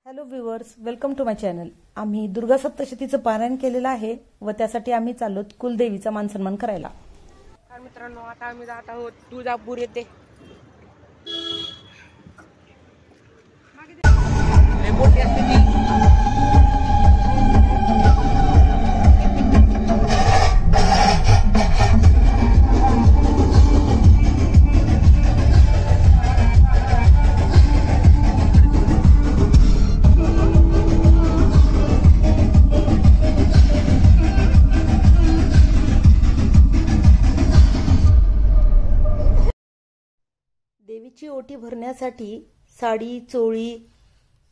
Hello viewers, welcome to my channel. आम्ही दुर्गा सप्तशतीचं पारायण केलेलं आहे व त्यासाठी आम्ही चाललो कुलदेवीचा मानसन्मान करायला। मित्रांनो, आता आम्ही जात आहोत तुळजापूर येथे। देवीची ओटी भरण्यासाठी साडी, चोळी,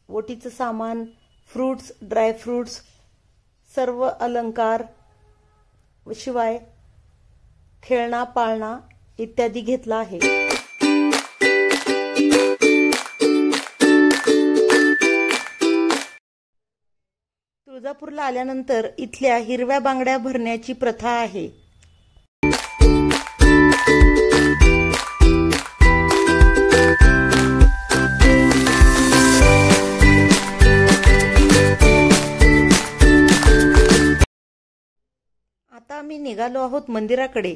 ओटीचं सामान, फ्रूट्स, ड्राय फ्रूट्स, सर्व अलंकार, शिवाय खेळणा, पाळणा इत्यादी घेतला आहे। तुळजापूरला आल्यानंतर इथल्या हिरव्या बांगड्या भरण्याची प्रथा आहे। आता आम्ही निघालो आहोत मंदिराकडे।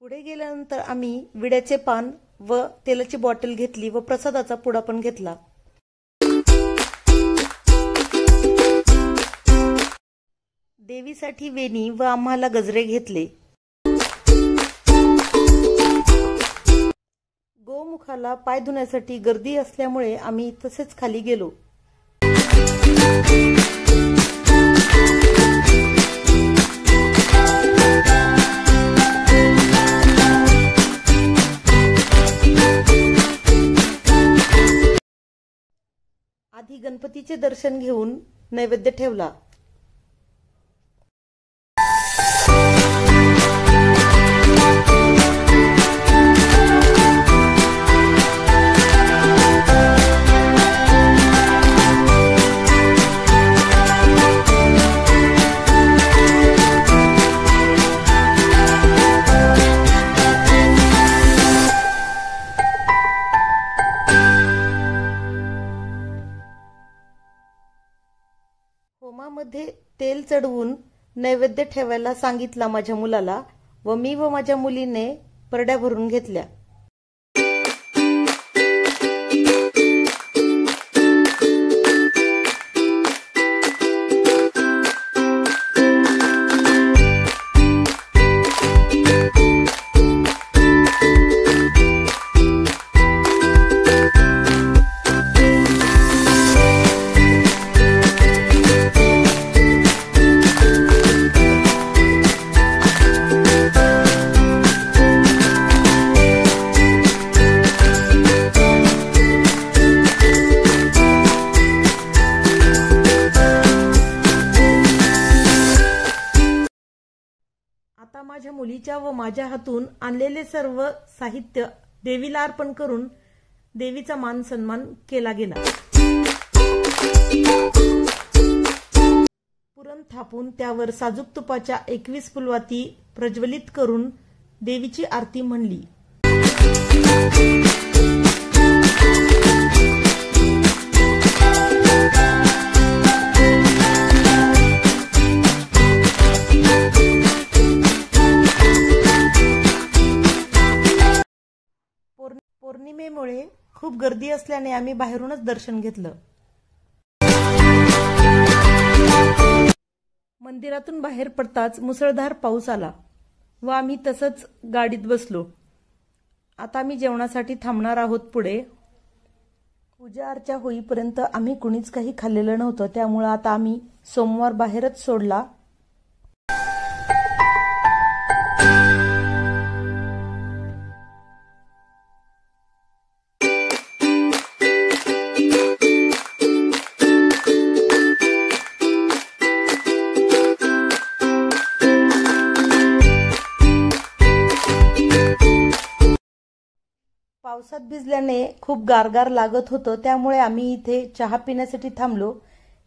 पुढे गेल्यानंतर आम्ही विड्याचे पान व तेलाची बॉटल घेतली व प्रसादाचा पुडा पण घेतला। देवीसाठी वेणी व आम्हाला गजरे घेतले। गोमुखाला पाय धुण्यासाठी गर्दी असल्यामुळे आम्ही तसेच खाली गेलो। आधी गणपतीचे दर्शन घेऊन नैवेद्य ठेवला। होमामध्ये तेल चढवून नैवेद्य ठेवायला सांगितला माझ्या मुलाला व मी व माझ्या मुलीने परड्या भरून घेतल्या। आता माझ्या मुलीच्या व माझ्या हातून आणलेले सर्व साहित्य देवीला अर्पण करून देवीचा मान सन्मान केला गेला। पुरण थापून त्यावर साजूक तुपाच्या 21 फुलवाती प्रज्वलित करून देवीची आरती म्हणली। पौर्णिमेमुळे खूप गर्दी असल्याने आम्ही बाहेरूनच दर्शन घेतलं। मंदिरातून बाहेर पडताच मुसळधार पाऊस आला व आम्ही तसंच गाडीत बसलो। आता आम्ही जेवणासाठी थांबणार आहोत। पुढे पूजा अर्चा होईपर्यंत आम्ही कुणीच काही खाल्लेलं नव्हतं, त्यामुळे आता आम्ही सोमवार बाहेरच सोडला। पावसात भिजल्याने खूप गारगार लागत होतं, त्यामुळे आम्ही इथे चहा पिण्यासाठी थांबलो।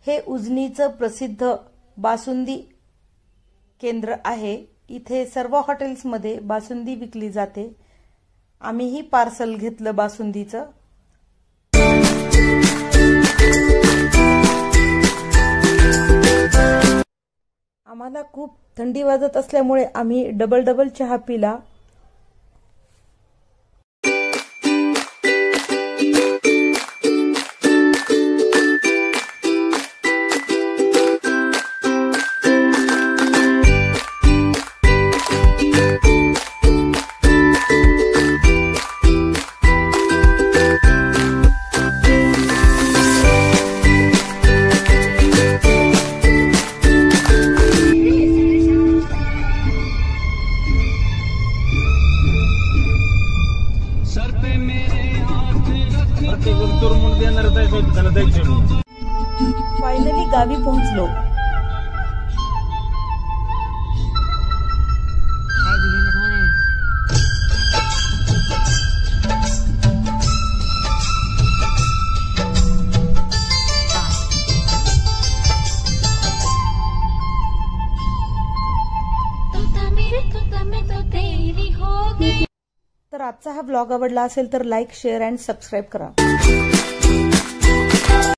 हे उजनीचं प्रसिद्ध बासुंदी केंद्र आहे। इथे सर्व हॉटेल्समध्ये बासुंदी विकली जाते. आम्हीही पार्सल घेतलं बासुंदीचं. आम्हाला खूप थंडी वाजत असल्यामुळे आम्ही डबल चहा पिला. फायनली गावी पोहोचलो. तर आजचा हा ब्लॉग आवडला असेल तर लाईक, शेअर अँड सबस्क्राईब करा.